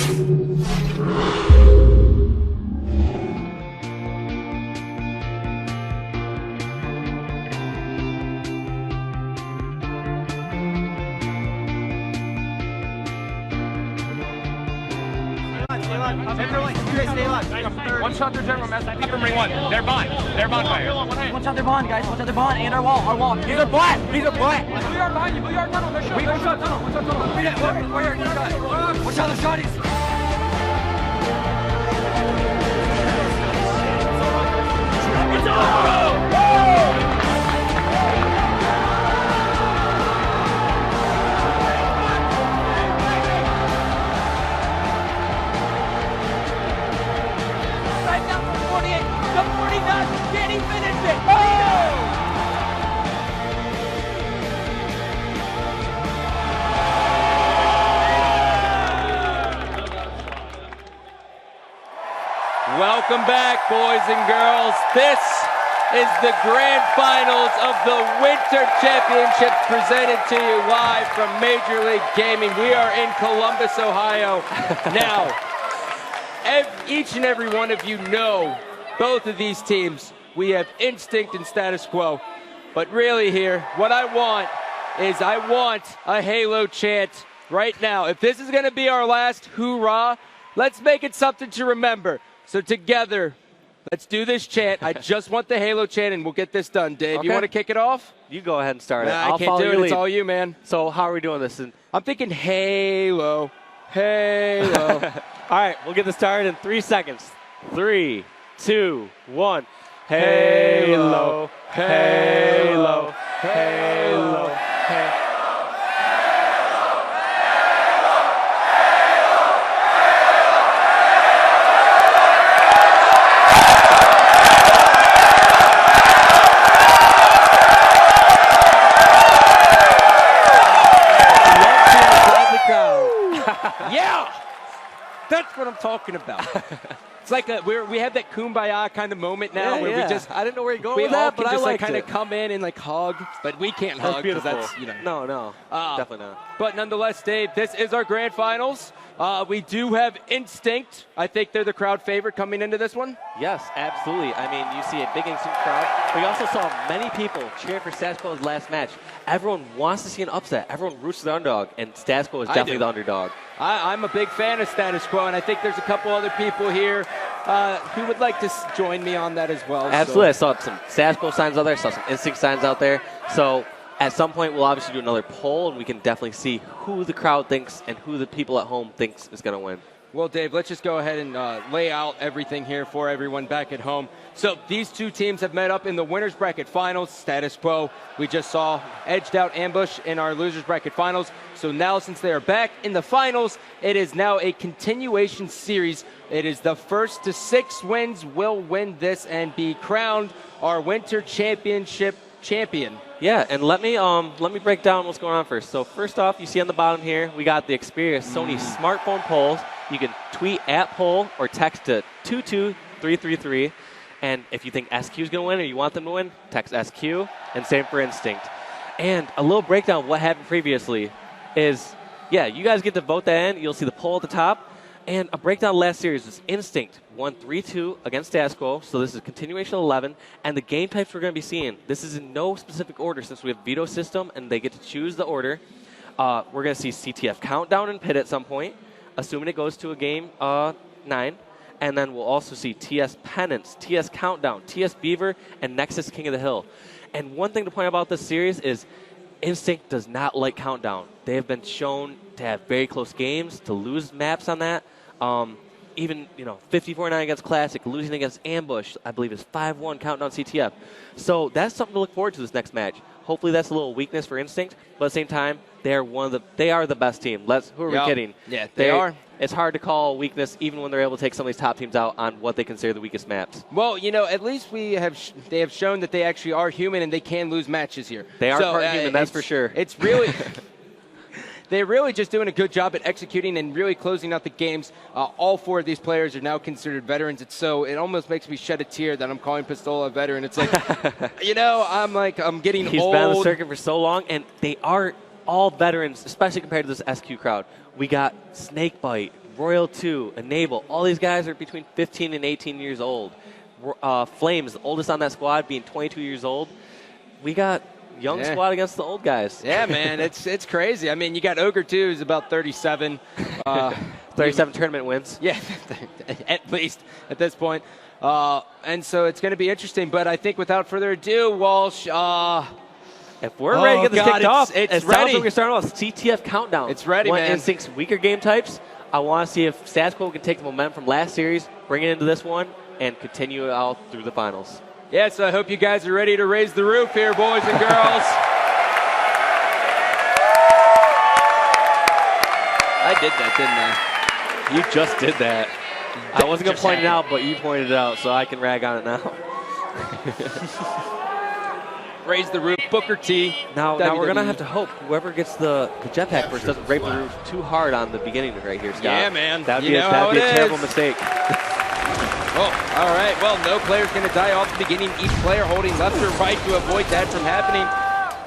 One shot their general mess. I think from ring one. They're bond. They're bonfire. One shot their bond, guys. One shot their bond and our wall. Our wall. These are black. These are black. Blue yard behind you. Blue yard tunnel. They're shot. One shot tunnel. One shot tunnel. Where Watch out, the shotties. Welcome back, boys and girls. This is the grand finals of the Winter Championships presented to you live from Major League Gaming. We are in Columbus, Ohio. Now, each and every one of you know both of these teams. We have Instinct and Status Quo. But really here, what I want is a Halo chant right now. If this is going to be our last hoorah, let's make it something to remember. So together, let's do this chant. I just want the Halo chant, and we'll get this done. Dave, okay. You want to kick it off? You go ahead and start it. I can't do it. It's all you, man. So how are we doing this? I'm thinking Halo. Halo. All right, we'll get this started in 3 seconds. 3, 2, 1. Halo, Halo, Halo, Halo. Yeah, that's what I'm talking about. It's like we have that kumbaya kind of moment now where we just, I didn't know where you're going with that, but I just like kind of come in and like hug, but we can't hug because that's, you know. No, definitely not. But nonetheless, Dave, this is our grand finals. We do have Instinct. I think they're the crowd favorite coming into this one. Yes, absolutely. I mean, you see a big Instinct crowd, but you also saw many people cheering for Status Quo's last match. Everyone wants to see an upset. Everyone roots for the underdog, and Status Quo is definitely the underdog. I'm a big fan of Status Quo, and I think there's a couple other people here who would like to join me on that as well. Absolutely. So. I saw some Status Quo signs out there. I saw some Instinct signs out there. So at some point, we'll obviously do another poll, and we can definitely see who the crowd thinks and who the people at home thinks is going to win. Well, Dave, let's just go ahead and lay out everything here for everyone back at home. So these two teams have met up in the winner's bracket finals. Status Quo, we just saw edged out Ambush in our loser's bracket finals. So now, since they are back in the finals, it is now a continuation series. It is the first to 6 wins will win this and be crowned our Winter Championship champion. Yeah, and let me break down what's going on first. So first off, you see on the bottom here, we got the Xperia Sony smartphone polls. You can tweet at poll or text to 22333. And if you think SQ is going to win or you want them to win, text SQ. And same for Instinct. And a little breakdown of what happened previously is, yeah, you guys get to vote that in. You'll see the poll at the top. And a breakdown of last series is Instinct won 3-2 against Status Quo. So this is continuation 11. And the game types we're going to be seeing, this is in no specific order since we have veto system and they get to choose the order. We're going to see CTF Countdown and Pit at some point, assuming it goes to a game 9. And then we'll also see TS Penance, TS Countdown, TS Beaver, and Nexus King of the Hill. And one thing to point out about this series is Instinct does not like Countdown. They have been shown to have very close games, to lose maps on that. Even, 54-9 against Classic, losing against Ambush, I believe is 5-1 Countdown CTF. So that's something to look forward to this next match. Hopefully that's a little weakness for Instinct, but at the same time, they are the best team. Who are we kidding? Yeah, they are. It's hard to call weakness even when they're able to take some of these top teams out on what they consider the weakest maps. Well, at least they have shown that they actually are human and they can lose matches here. They are part human, that's for sure. It's really they're really just doing a good job at executing and really closing out the games. All 4 of these players are now considered veterans. It almost makes me shed a tear that I'm calling Pistola a veteran. It's like, I'm getting He's old. been on the circuit for so long, and they are all veterans, especially compared to this SQ crowd. We got Snakebite, Royal 2, Enable. All these guys are between 15 and 18 years old. Flames, the oldest on that squad, being 22 years old. We got young squad against the old guys. Yeah, man, it's crazy. I mean, you got Ogre 2, who's about 37. 37 tournament wins. Yeah, at least at this point. And so it's going to be interesting. But I think without further ado, Walsh, if we're ready to get this kicked off, it's sounds ready. like we're starting off CTF countdown. It's ready, One man. Instinct's weaker game types. I want to see if Status Quo can take the momentum from last series, bring it into this one, and continue it out through the finals. Yeah, so I hope you guys are ready to raise the roof here, boys and girls. I did that, didn't I? You just did that. I wasn't going to point it out, but you pointed it out, so I can rag on it now. Raise the roof, Booker T. Now we're going to have to hope whoever gets the jetpack first doesn't rape the roof too hard on the beginning right here, Scott. Yeah, man. That would be a terrible mistake. Oh, all right. Well, no player's going to die off the beginning. Each player holding left or right to avoid that from happening.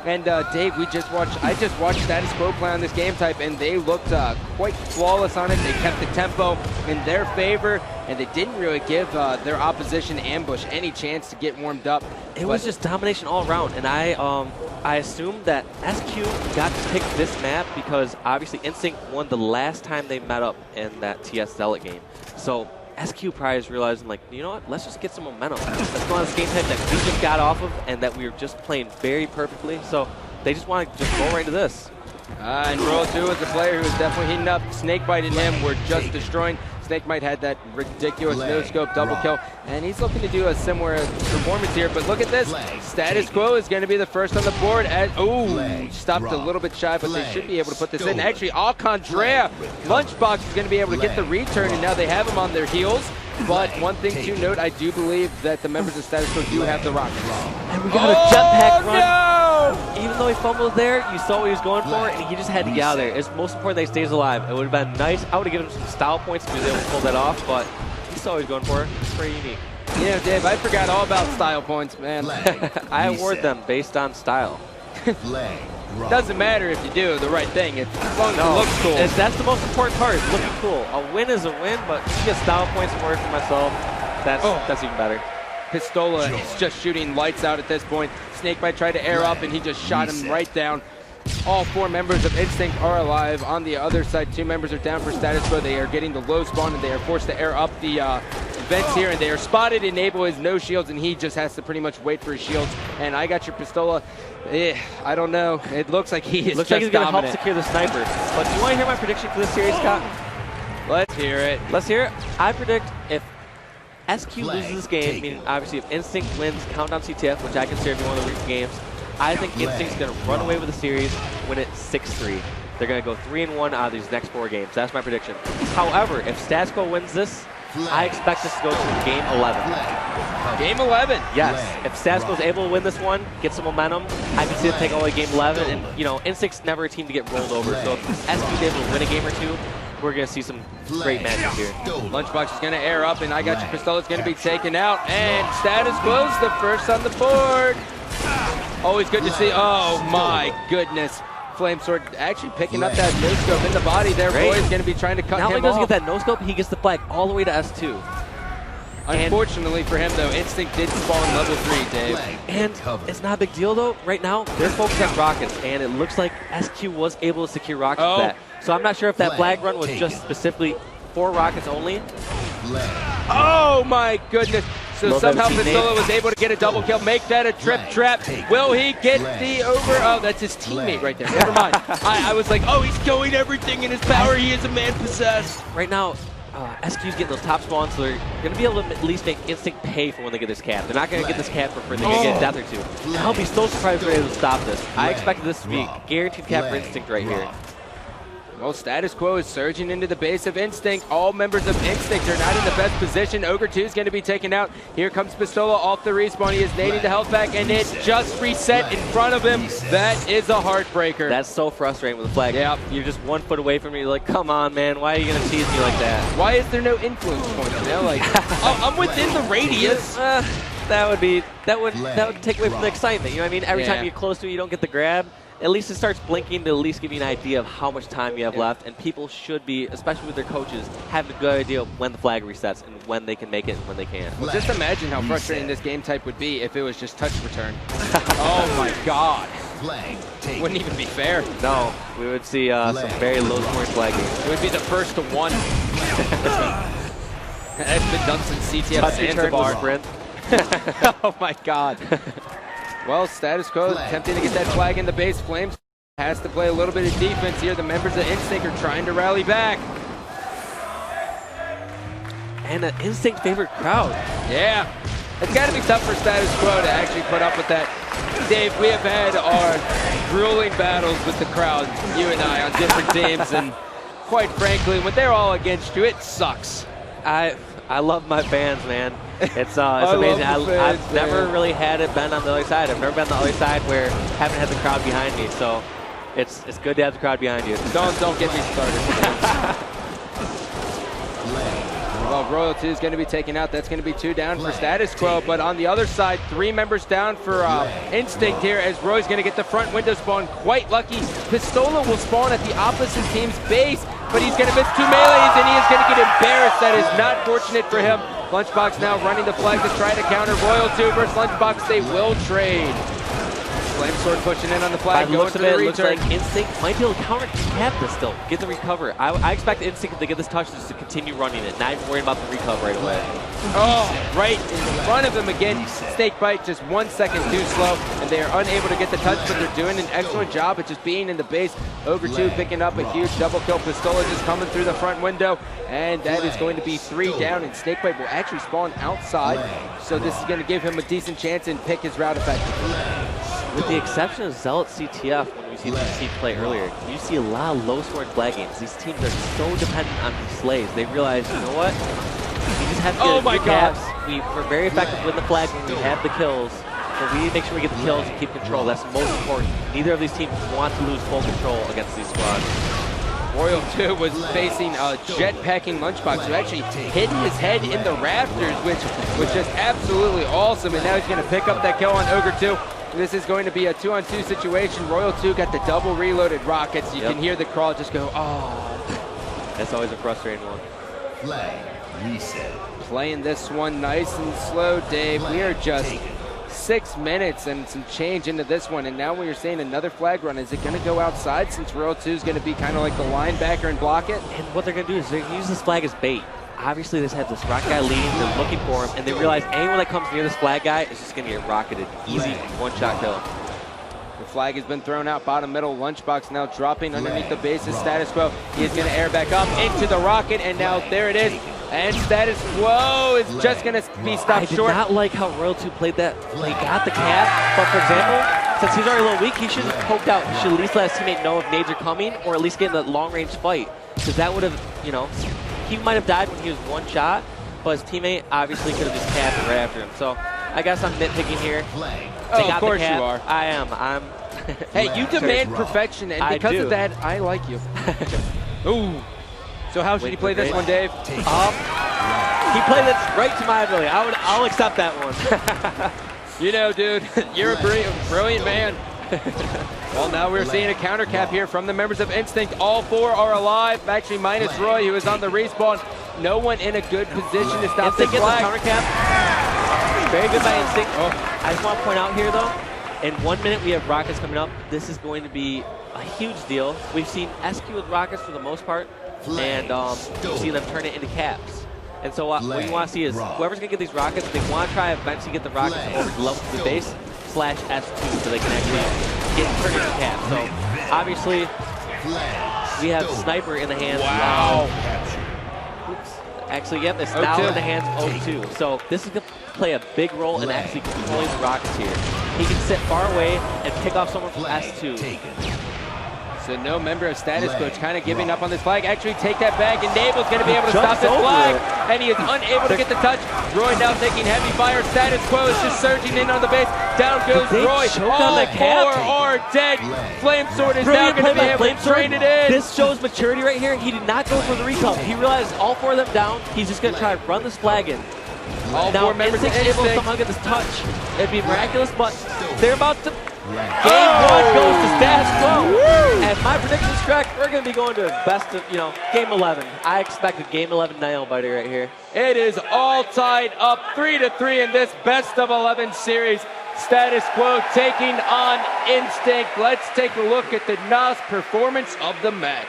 And Dave, I just watched Status Quo play on this game type, and they looked quite flawless on it. They kept the tempo in their favor, and they didn't really give their opposition ambush any chance to get warmed up. It was just domination all around, and I assumed that SQ got to pick this map because obviously Instinct won the last time they met up in that TS Zealot game. So SQ probably is realizing, like, you know what, let's just get some momentum. Let's go on this game type that we just got off of and that we were just playing very perfectly. So they just want to just go right into this. And Royal 2 is a player who is definitely heating up. Snakebite and him were just destroying. Snakebite had that ridiculous no-scope double kill, and he's looking to do a similar performance here. But look at this. Status Quo is going to be the first on the board. Stopped a little bit shy, but they should be able to put this in. Actually, Alcondrea, Lunchbox is going to be able to get the return, and now they have him on their heels. But one thing to note, I do believe that the members of Status Quo do have the rockets. And we got a jetpack run. No! Even though he fumbled there, you saw what he was going for, and he just had to get out of there. It's most important that he stays alive. It would have been nice. I would have given him some style points if he was able to pull that off, but he saw what he was going for. It's pretty unique. Yeah, Dave, I forgot all about style points, man. I award them based on style. Doesn't matter if you do the right thing. As long as it looks cool. That's the most important part, is looking cool. A win is a win, but you get style points for it for myself. That's even better. Pistola is just shooting lights out at this point. Snakebite tried to air up, and he just shot him right down. All 4 members of Instinct are alive. On the other side, 2 members are down for Status Quo. They are getting the low spawn, and they are forced to air up the vents here, and they are spotted. Enable has no shields, and he just has to pretty much wait for his shields. And I got your Pistola. I don't know. It looks like he is looks just like he's going to help dominant. secure the sniper. But do you want to hear my prediction for this series, Scott? Let's hear it. Let's hear it. I predict if SQ loses this game, meaning obviously if Instinct wins Countdown CTF, which I consider to be one of the weak games, I think Instinct's going to run away with the series, win it 6-3. They're going to go 3-1 out of these next 4 games. That's my prediction. However, if Status Quo wins this, I expect this to go to game 11. Game 11? Yes. If Status Quo is able to win this one, get some momentum, I can see them take all the way game 11. And, you know, Instinct's never a team to get rolled over. So if SQ is able to win a game or 2, we're going to see some great matches here. Lunchbox is going to air up, and I got your Pistola is going to be taken out. And Status Quo's the first on the board. Always good to see. Oh, my goodness. Flamesword actually picking up that no-scope in the body there. Boy is going to be trying to cut Not him only does off. he get that no-scope, he gets the flag all the way to S2. Unfortunately for him, though, Instinct did spawn level 3, Dave. And it's not a big deal, though. Right now, they're focused on rockets, and it looks like SQ was able to secure rockets with that. So I'm not sure if that flag run was just specifically for rockets only. Oh, my goodness. So somehow teammate. Pistola was able to get a double kill, make that a trip trap. Will he get the over? Oh, that's his teammate right there. Never mind. I was like, oh, he's going everything in his power. He is a man possessed. Right now, SQ's getting those top spawns, so they're going to be able to at least make Instinct pay for when they get this cap. They're not going to get this cap for free. They're going to get a death or 2. I'll be so surprised if they're able to stop this. I expected this to be a guaranteed cap for Instinct right here. Well, Status Quo is surging into the base of Instinct. All members of Instinct are not in the best position. Ogre 2 is going to be taken out. Here comes Pistola off the respawn. He is nading the health back, and it just reset in front of him. That is a heartbreaker. That's so frustrating with the flag. Yeah. You're just 1 foot away from me. You're like, come on, man. Why are you going to tease me like that? Why is there no influence point? You know, like, I'm within the radius. That would take away from the excitement. You know what I mean? Every time you get close to it, you don't get the grab. at least it starts blinking to at least give you an idea of how much time you have left. And people should be, especially with their coaches, have a good idea of when the flag resets and when they can make it and when they can't. Well, just imagine how frustrating this game type would be if it was just touch return. Oh my God. Wouldn't even be fair. No, we would see some very low-scoring flag games. It would be the first to one. That's been done since CTF Touch return Zanzibar. sprint. Oh my God. Well, Status Quo attempting to get that flag in the base. Flames has to play a little bit of defense here. The members of Instinct are trying to rally back. And an Instinct favorite crowd. Yeah. It's got to be tough for Status Quo to actually put up with that. Dave, we have had our grueling battles with the crowd, you and I, on different teams, and quite frankly, when they're all against you, it sucks. I love my fans, man. It's amazing. I've never really had it been on the other side. I've never been on the other side where I haven't had the crowd behind me. So it's good to have the crowd behind you. Don't get me started. Well, Royal 2 is going to be taken out. That's going to be 2 down for Status Quo. But on the other side, 3 members down for Instinct here as Roy's going to get the front window spawn. Quite lucky. Pistola will spawn at the opposite team's base, but he's going to miss 2 melees, and he is going to get embarrassed. That is not fortunate for him. Lunchbox now running the flag to try to counter Royal 2 versus Lunchbox. They will trade. Flamesword pushing in on the flag, going for the return. Looks like Instinct might be able to counter cap this still, get the recover. I expect Instinct to get this touch just to continue running it, not even worrying about the recover right away. Oh, right in front of him again. Snakebite just 1 second too slow, and they are unable to get the touch, but they're doing an excellent job at just being in the base. Ogre 2 picking up a huge double kill. Pistola just coming through the front window, and that is going to be 3 down, and Snakebite will actually spawn outside, so this is going to give him a decent chance and pick his route effectively. With the exception of Zealot CTF, when we see the team play earlier, you see a lot of low-scoring flag games. These teams are so dependent on these slays. They realize, you know what? We just have to get good caps. We're very effective with the flag when we have the kills. So we need to make sure we get the kills and keep control. That's the most important. Neither of these teams want to lose full control against these squads. Royal 2 was facing a jetpacking Lunchbox who actually hit his head in the rafters, which was just absolutely awesome. And now he's going to pick up that kill on Ogre 2. This is going to be a 2-on-2 situation. Royal 2 got the double reloaded rockets. You can hear the crawl just go, oh. That's always a frustrating one. Flag reset. Playing this one nice and slow, Dave. We are just 6 minutes and some change into this one, and now we're seeing another flag run. Is it going to go outside since Royal 2 is going to be kind of like the linebacker and block it? And what they're going to do is they're going to use this flag as bait. Obviously, they have this rocket guy leading, they're looking for him, and they realize anyone that comes near this flag guy is just going to get rocketed. Easy one-shot kill. The flag has been thrown out bottom middle. Lunchbox now dropping underneath the base of Status Quo. He is going to air back up into the rocket, and now there it is. And Status Quo is just going to be stopped short. I did not like how Royal 2 played that. He got the cap, but for example, since he's already a little weak, he should have poked out. He should at least let his teammate know if nades are coming, or at least get in a long-range fight. Because that would have, you know, he might have died when he was one shot, but his teammate obviously could have just capped right after him. So I guess I'm nitpicking here. Oh, of course you are. I am. Hey, you demand perfection, and because of that, I like you. Ooh. So how should you play this one, Dave? He played it right to my ability. I'll accept that one. You know, dude, you're a brilliant man. Well, now we're seeing a counter cap here from the members of Instinct. All 4 are alive, actually minus Roy, who is on the respawn. No one in a good position to stop this flag. Counter cap. Very good by Instinct. I just want to point out here, though, in 1 minute we have rockets coming up. This is going to be a huge deal. We've seen SQ with rockets for the most part, and we've seen them turn it into caps. And so what you want to see is whoever's going to get these rockets, they want to try eventually get the rockets over to level to the base /S2 so they can actually get turned into caps. So obviously we have Sniper in the hands. Wow. Oops. Actually, yep, it's now in the hands of O2. So this is going to play a big role in actually controlling the rockets here. He can sit far away and pick off someone from S2. So no member of Status Quo kind of giving up on this flag. Actually take that back, and Nable's going to be able to stop this flag. And he is unable to get the touch. Roy now taking heavy fire. Status Quo is just surging in on the base. Down goes Roy. All 4 are dead. Flamesword is now going to be able to train it in. This shows maturity right here. He did not go for the recall. He realized all 4 of them down. He's just going to try to run this flag in. All now, 4 members of able to Instinct somehow get this touch. It'd be miraculous, but they're about to Red. Game 1 goes to Status Quo. And my prediction is correct. We're going to be going to best of, game 11. I expect a game 11 nail biter right here. It is all tied up 3-3 in this best of 11 series. Status Quo taking on Instinct. Let's take a look at the NOS performance of the match.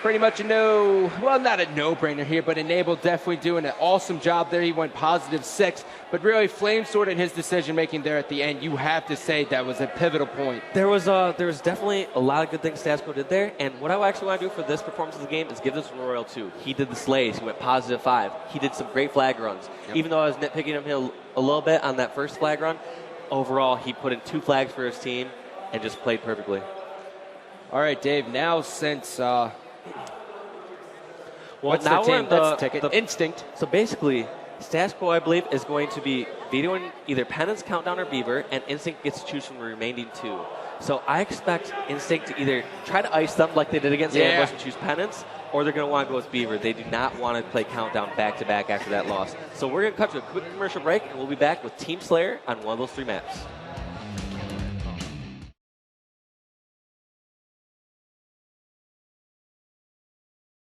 Pretty much not a no-brainer here, but Enable definitely doing an awesome job there. He went +6, but really Flamesword in his decision-making there at the end, you have to say that was a pivotal point. There was definitely a lot of good things Status Quo did there, and what I actually want to do for this performance of the game is give this Royal too. He did the slays. He went +5. He did some great flag runs. Yep. Even though I was nitpicking him a little bit on that first flag run, overall he put in 2 flags for his team and just played perfectly. All right, Dave. Now since what's now their team? Let's take it. the Instinct. So basically, Status Quo, I believe, is going to be videoing either Penance, Countdown, or Beaver, and Instinct gets to choose from the remaining 2. So I expect Instinct to either try to ice them like they did against Ambush and choose Penance, or they're going to want to go with Beaver. They do not want to play Countdown back-to-back after that loss. So we're going to cut to a quick commercial break, and we'll be back with Team Slayer on one of those 3 maps.